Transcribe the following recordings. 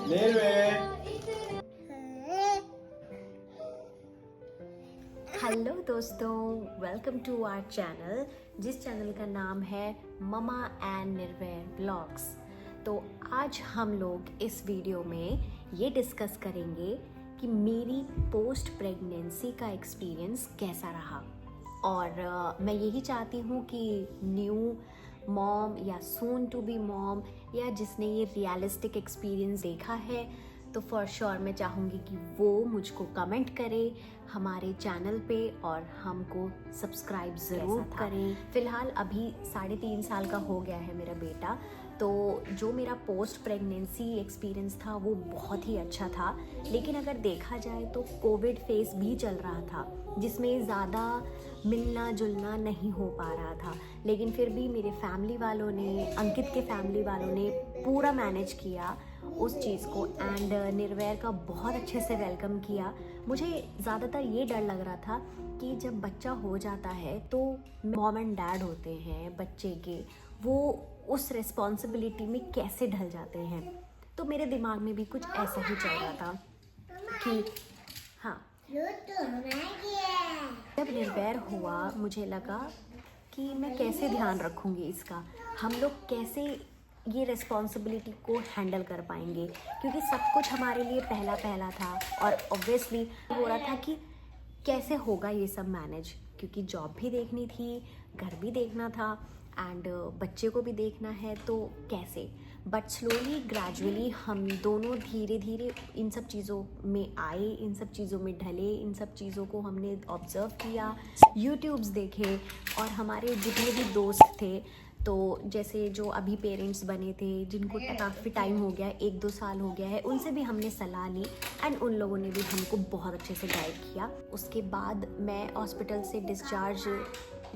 Hello दोस्तों, welcome to our channel, जिस channel का नाम है ममा एंड निर्वैर ब्लॉग्स। तो आज हम लोग इस वीडियो में ये डिस्कस करेंगे कि मेरी पोस्ट प्रेगनेंसी का एक्सपीरियंस कैसा रहा। और मैं यही चाहती हूँ कि न्यू मॉम या सून टू बी मॉम या जिसने ये रियलिस्टिक एक्सपीरियंस देखा है तो फॉर श्योर मैं चाहूँगी कि वो मुझको कमेंट करे हमारे चैनल पे और हमको सब्सक्राइब ज़रूर करें। फ़िलहाल अभी 3.5 साल का हो गया है मेरा बेटा, तो जो मेरा पोस्ट प्रेगनेंसी एक्सपीरियंस था वो बहुत ही अच्छा था। लेकिन अगर देखा जाए तो कोविड फेज़ भी चल रहा था जिसमें ज़्यादा मिलना जुलना नहीं हो पा रहा था, लेकिन फिर भी मेरे फैमिली वालों ने, अंकित के फैमिली वालों ने पूरा मैनेज किया उस चीज़ को एंड निर्वैर का बहुत अच्छे से वेलकम किया। मुझे ज़्यादातर ये डर लग रहा था कि जब बच्चा हो जाता है तो मॉम एंड डैड होते हैं बच्चे के, वो उस रिस्पॉन्सिबिलिटी में कैसे ढल जाते हैं। तो मेरे दिमाग में भी कुछ ऐसा ही चल रहा था कि हाँ, जब निर्वैर हुआ मुझे लगा कि मैं कैसे ध्यान रखूँगी इसका, हम लोग कैसे ये रिस्पॉन्सिबिलिटी को हैंडल कर पाएंगे, क्योंकि सब कुछ हमारे लिए पहला पहला था। और ऑब्वियसली हो रहा था कि कैसे होगा ये सब मैनेज, क्योंकि जॉब भी देखनी थी, घर भी देखना था एंड बच्चे को भी देखना है, तो कैसे। बट स्लोली ग्रेजुअली हम दोनों धीरे धीरे इन सब चीज़ों में आए, इन सब चीज़ों में ढले, इन सब चीज़ों को हमने ऑब्ज़र्व किया, यूट्यूब्स देखे। और हमारे जितने भी दोस्त थे, तो जैसे जो अभी पेरेंट्स बने थे जिनको काफ़ी टाइम हो गया, 1-2 साल हो गया है, उनसे भी हमने सलाह ली एंड उन लोगों ने भी हमको बहुत अच्छे से गाइड किया। उसके बाद मैं हॉस्पिटल से डिस्चार्ज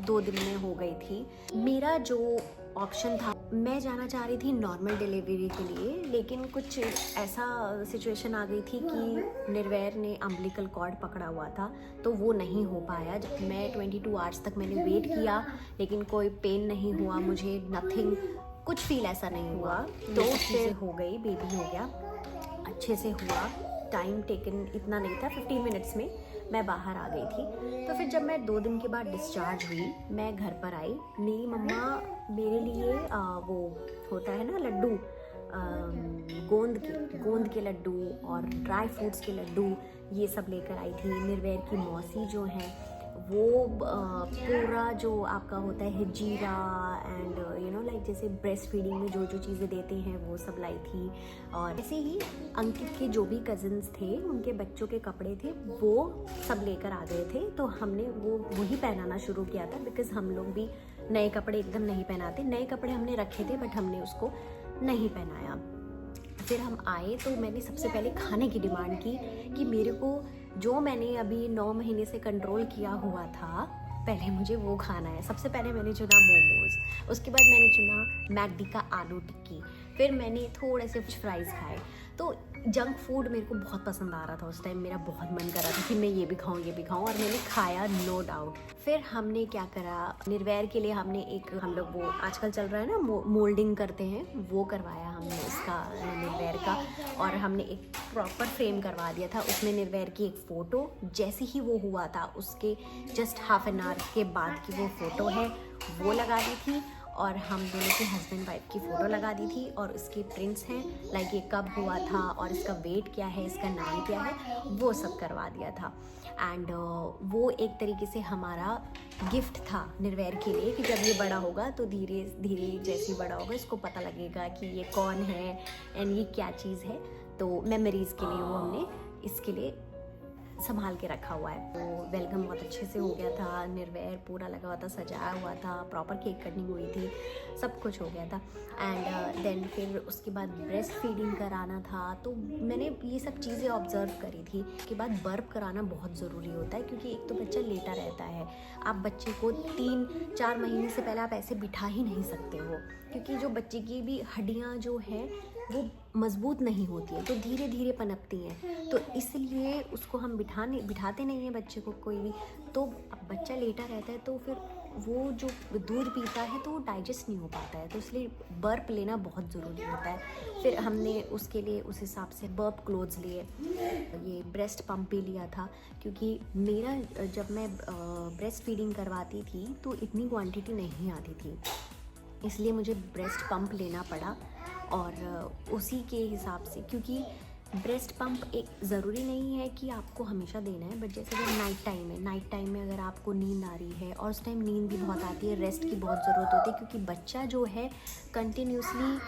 2 दिन में हो गई थी। मेरा जो ऑप्शन था, मैं जाना चाह रही थी नॉर्मल डिलीवरी के लिए, लेकिन कुछ ऐसा सिचुएशन आ गई थी कि निर्वैर ने अम्बिलिकल कॉर्ड पकड़ा हुआ था, तो वो नहीं हो पाया। जब मैं 22 आवर्स तक मैंने वेट किया, लेकिन कोई पेन नहीं हुआ मुझे, नथिंग, कुछ फील ऐसा नहीं हुआ। तो फिर हो गई, बेबी हो गया, अच्छे से हुआ। टाइम टेकन इतना नहीं था, 15 मिनट्स में मैं बाहर आ गई थी। तो फिर जब मैं 2 दिन के बाद डिस्चार्ज हुई, मैं घर पर आई। मेरी मम्मा मेरे लिए वो होता है ना लड्डू, गोंद के लड्डू और ड्राई फ्रूट्स के लड्डू, ये सब लेकर आई थी। निर्वैर की मौसी जो हैं वो पूरा जो आपका होता है जीरा एंड लाइक जैसे ब्रेस्ट फीडिंग में जो जो चीज़ें देते हैं वो सब लाई थी। और ऐसे ही अंकित के जो भी कज़न्स थे उनके बच्चों के कपड़े थे वो सब लेकर आ गए थे, तो हमने वही पहनाना शुरू किया था, बिकॉज़ हम लोग भी नए कपड़े एकदम नहीं पहनाते। नए कपड़े हमने रखे थे बट हमने उसको नहीं पहनाया। फिर हम आए तो मैंने सबसे पहले खाने की डिमांड की कि मेरे को जो मैंने अभी 9 महीने से कंट्रोल किया हुआ था, पहले मुझे वो खाना है। सबसे पहले मैंने चुना मोमोज़, उसके बाद मैंने चुना मैकडी का आलू टिक्की, फिर मैंने थोड़े से फ्रेंच फ्राइज़ खाए। तो जंक फूड मेरे को बहुत पसंद आ रहा था उस टाइम, मेरा बहुत मन कर रहा था कि मैं ये भी खाऊं, और मैंने खाया, नो डाउट। फिर हमने क्या करा, निर्वैर के लिए हमने हम लोग वो आजकल चल रहा है ना मोल्डिंग करते हैं, वो करवाया हमने इसका निर्वैर का। और हमने एक प्रॉपर फ्रेम करवा दिया था, उसमें निर्वैर की एक फ़ोटो, जैसे ही वो हुआ था उसके जस्ट हाफ एन आवर के बाद की वो फ़ोटो है, वो लगा दी थी। और हम दोनों की हस्बैंड वाइफ की फ़ोटो लगा दी थी और उसके प्रिंट्स हैं, लाइक ये कब हुआ था और इसका वेट क्या है, इसका नाम क्या है, वो सब करवा दिया था। एंड वो एक तरीके से हमारा गिफ्ट था निर्वैर के लिए कि जब ये बड़ा होगा तो धीरे धीरे जैसे ही बड़ा होगा इसको पता लगेगा कि ये कौन है एंड ये क्या चीज़ है। तो मेमोरीज़ के लिए वो हमने इसके लिए संभाल के रखा हुआ है। तो वेलकम बहुत अच्छे से हो गया था, निर्वैर पूरा लगा हुआ था, सजाया हुआ था, प्रॉपर केक कटिंग हुई थी, सब कुछ हो गया था। एंड देन फिर उसके बाद ब्रेस्ट फीडिंग कराना था, तो मैंने ये सब चीज़ें ऑब्जर्व करी थी। उसके बाद बर्प कराना बहुत ज़रूरी होता है, क्योंकि एक तो बच्चा लेटा रहता है, आप बच्चे को 3-4 महीने से पहले आप ऐसे बिठा ही नहीं सकते हो, क्योंकि जो बच्चे की भी हड्डियाँ जो हैं वो मज़बूत नहीं होती है, तो धीरे धीरे पनपती हैं। तो इसलिए उसको हम बिठाते नहीं हैं बच्चे को कोई भी। तो अब बच्चा लेटा रहता है तो फिर वो जो दूध पीता है तो वो डाइजेस्ट नहीं हो पाता है, तो इसलिए बर्प लेना बहुत ज़रूरी होता है। फिर हमने उसके लिए उस हिसाब से बर्प क्लोथ्स लिए, ये ब्रेस्ट पम्प भी लिया था, क्योंकि मेरा जब मैं ब्रेस्ट फीडिंग करवाती थी तो इतनी क्वांटिटी नहीं आती थी, इसलिए मुझे ब्रेस्ट पम्प लेना पड़ा। और उसी के हिसाब से, क्योंकि ब्रेस्ट पंप एक ज़रूरी नहीं है कि आपको हमेशा देना है, बट जैसे कि नाइट टाइम में अगर आपको नींद आ रही है, और उस टाइम नींद भी बहुत आती है, रेस्ट की बहुत ज़रूरत होती है, क्योंकि बच्चा जो है कंटिन्यूसली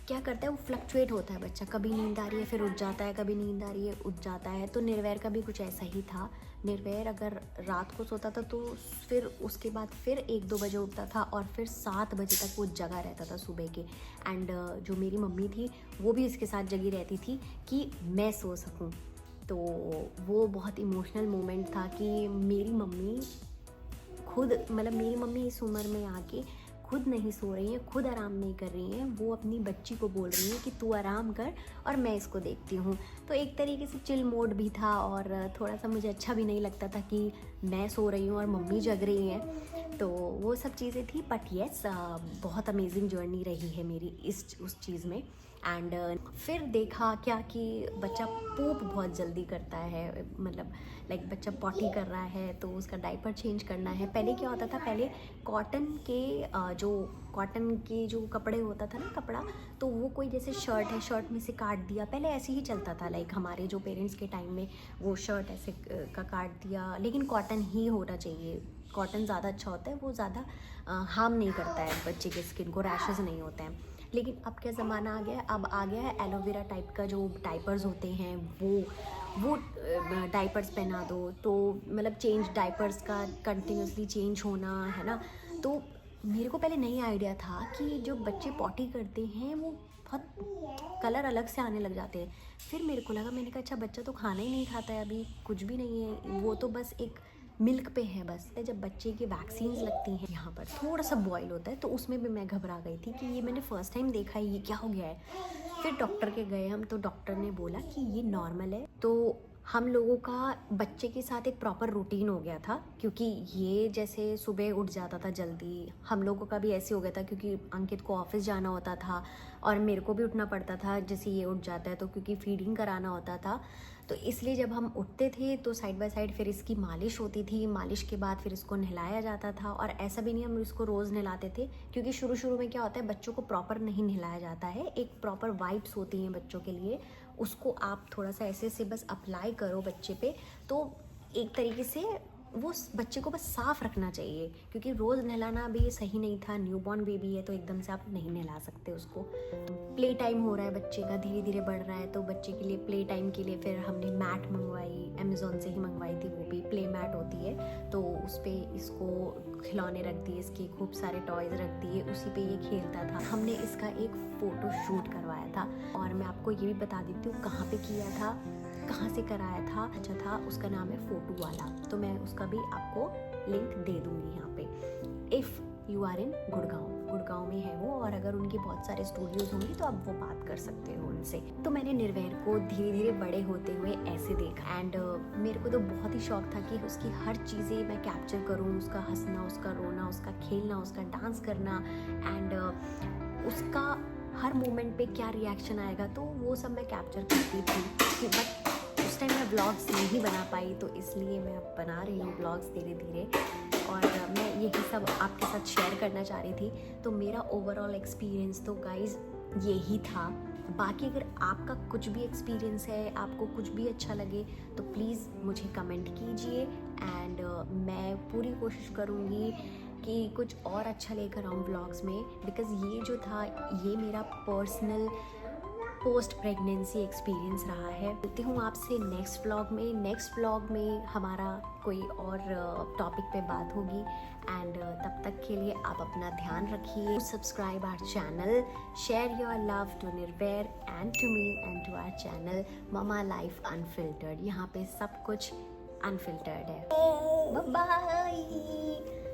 क्या करता है, वो फ्लक्चुएट होता है बच्चा, कभी नींद आ रही है फिर उठ जाता है, कभी नींद आ रही है उठ जाता है। तो निर्वैर का भी कुछ ऐसा ही था। निर्वैर अगर रात को सोता था तो फिर उसके बाद फिर 1-2 बजे उठता था, और फिर 7 बजे तक वो जगा रहता था सुबह के। एंड जो मेरी मम्मी थी वो भी इसके साथ जगी रहती थी कि मैं सो सकूं। तो वो बहुत इमोशनल मोमेंट था कि मेरी मम्मी खुद, मतलब मेरी मम्मी इस उम्र में आके खुद नहीं सो रही हैं, खुद आराम नहीं कर रही हैं, वो अपनी बच्ची को बोल रही हैं कि तू आराम कर और मैं इसको देखती हूँ। तो एक तरीके से चिल मोड भी था, और थोड़ा सा मुझे अच्छा भी नहीं लगता था कि मैं सो रही हूँ और मम्मी जग रही हैं। तो वो सब चीज़ें थी, बट येस बहुत अमेजिंग जर्नी रही है मेरी उस चीज़ में। एंड फिर देखा क्या कि बच्चा पूप बहुत जल्दी करता है, मतलब लाइक बच्चा पॉटी कर रहा है तो उसका डायपर चेंज करना है। पहले क्या होता था, पहले कॉटन के जो कपड़े होता था ना, कपड़ा, तो वो कोई जैसे शर्ट है, शर्ट में से काट दिया, पहले ऐसे ही चलता था। लाइक हमारे जो पेरेंट्स के टाइम में वो शर्ट ऐसे का काट दिया, लेकिन कॉटन ही होना चाहिए, कॉटन ज़्यादा अच्छा होता है, वो ज़्यादा हार्म नहीं करता है बच्चे के स्किन को, रैशेज़ नहीं होते हैं। लेकिन अब क्या ज़माना आ गया है, अब आ गया है एलोवेरा टाइप का जो डाइपर्स होते हैं, वो डाइपर्स पहना दो, तो मतलब चेंज डाइपर्स का कंटिन्यूसली चेंज होना है ना। तो मेरे को पहले नहीं आइडिया था कि जो बच्चे पॉटी करते हैं वो बहुत कलर अलग से आने लग जाते हैं। फिर मेरे को लगा, मैंने कहा अच्छा बच्चा तो खाना ही नहीं खाता है, अभी कुछ भी नहीं है, वो तो बस एक मिल्क पे है बस। जब बच्चे की वैक्सीन्स लगती हैं, यहाँ पर थोड़ा सा बॉयल होता है, तो उसमें भी मैं घबरा गई थी कि ये मैंने फ़र्स्ट टाइम देखा है, ये क्या हो गया है। फिर डॉक्टर के गए हम, तो डॉक्टर ने बोला कि ये नॉर्मल है। तो हम लोगों का बच्चे के साथ एक प्रॉपर रूटीन हो गया था, क्योंकि ये जैसे सुबह उठ जाता था जल्दी, हम लोगों का भी ऐसे हो गया था, क्योंकि अंकित को ऑफिस जाना होता था और मेरे को भी उठना पड़ता था जैसे ये उठ जाता है, तो क्योंकि फीडिंग कराना होता था, तो इसलिए जब हम उठते थे तो साइड बाय साइड फिर इसकी मालिश होती थी, मालिश के बाद फिर इसको नहलाया जाता था। और ऐसा भी नहीं हम इसको रोज़ नहलाते थे, क्योंकि शुरू में क्या होता है, बच्चों को प्रॉपर नहीं नहलाया जाता है, एक प्रॉपर वाइप्स होती हैं बच्चों के लिए, उसको आप थोड़ा सा ऐसे से बस अप्लाई करो बच्चे पे, तो एक तरीके से वो बच्चे को बस साफ़ रखना चाहिए, क्योंकि रोज़ नहलाना भी सही नहीं था। न्यूबॉर्न बेबी है तो एकदम से आप नहीं नहला सकते उसको। प्ले टाइम हो रहा है बच्चे का, धीरे धीरे बढ़ रहा है, तो बच्चे के लिए प्ले टाइम के लिए फिर हमने मैट मंगवाई, अमेज़ॉन से ही मंगवाई थी, वो भी प्ले मैट होती है, तो उस पर इसको खिलौने रख दिए, इसके खूब सारे टॉयज़ रख दिए, उसी पे ये खेलता था। हमने इसका एक फ़ोटो शूट करवाया था, और मैं आपको ये भी बता देती हूँ कहाँ पे किया था, कहाँ से कराया था। अच्छा था, उसका नाम है फोटो वाला, तो मैं उसका भी आपको लिंक दे दूँगी यहाँ पे। If you are in Gurgaon में है वो, और अगर उनके बहुत सारे स्टूडियोज़ होंगे तो आप वो बात कर सकते हो उनसे। तो मैंने निर्वैर को धीरे धीरे बड़े होते हुए ऐसे देखा, एंड मेरे को तो बहुत ही शौक था कि उसकी हर चीज़ें मैं कैप्चर करूँ, उसका हंसना, उसका रोना, उसका खेलना, उसका डांस करना, एंड उसका हर मोमेंट पे क्या रिएक्शन आएगा, तो वो सब मैं कैप्चर करती थी। बट उस टाइम मैं व्लॉग्स नहीं बना पाई, तो इसलिए मैं अब बना रही हूँ व्लॉग्स धीरे धीरे, और मैं यही सब आपके साथ शेयर करना चाह रही थी। तो मेरा ओवरऑल एक्सपीरियंस तो गाइज़ यही था। बाकी अगर आपका कुछ भी एक्सपीरियंस है, आपको कुछ भी अच्छा लगे, तो प्लीज़ मुझे कमेंट कीजिए, एंड मैं पूरी कोशिश करूँगी कि कुछ और अच्छा लेकर आऊँ ब्लॉग्स में, बिकॉज़ ये जो था ये मेरा पर्सनल पोस्ट प्रेगनेंसी एक्सपीरियंस रहा है। मिलती हूँ आपसे नेक्स्ट व्लॉग में हमारा कोई और टॉपिक पे बात होगी, एंड तब तक के लिए आप अपना ध्यान रखिए। Subscribe our channel, share your love to Nirvair and to me and to our channel mama life unfiltered. यहाँ पे सब कुछ अनफिल्टर्ड है। Bye bye.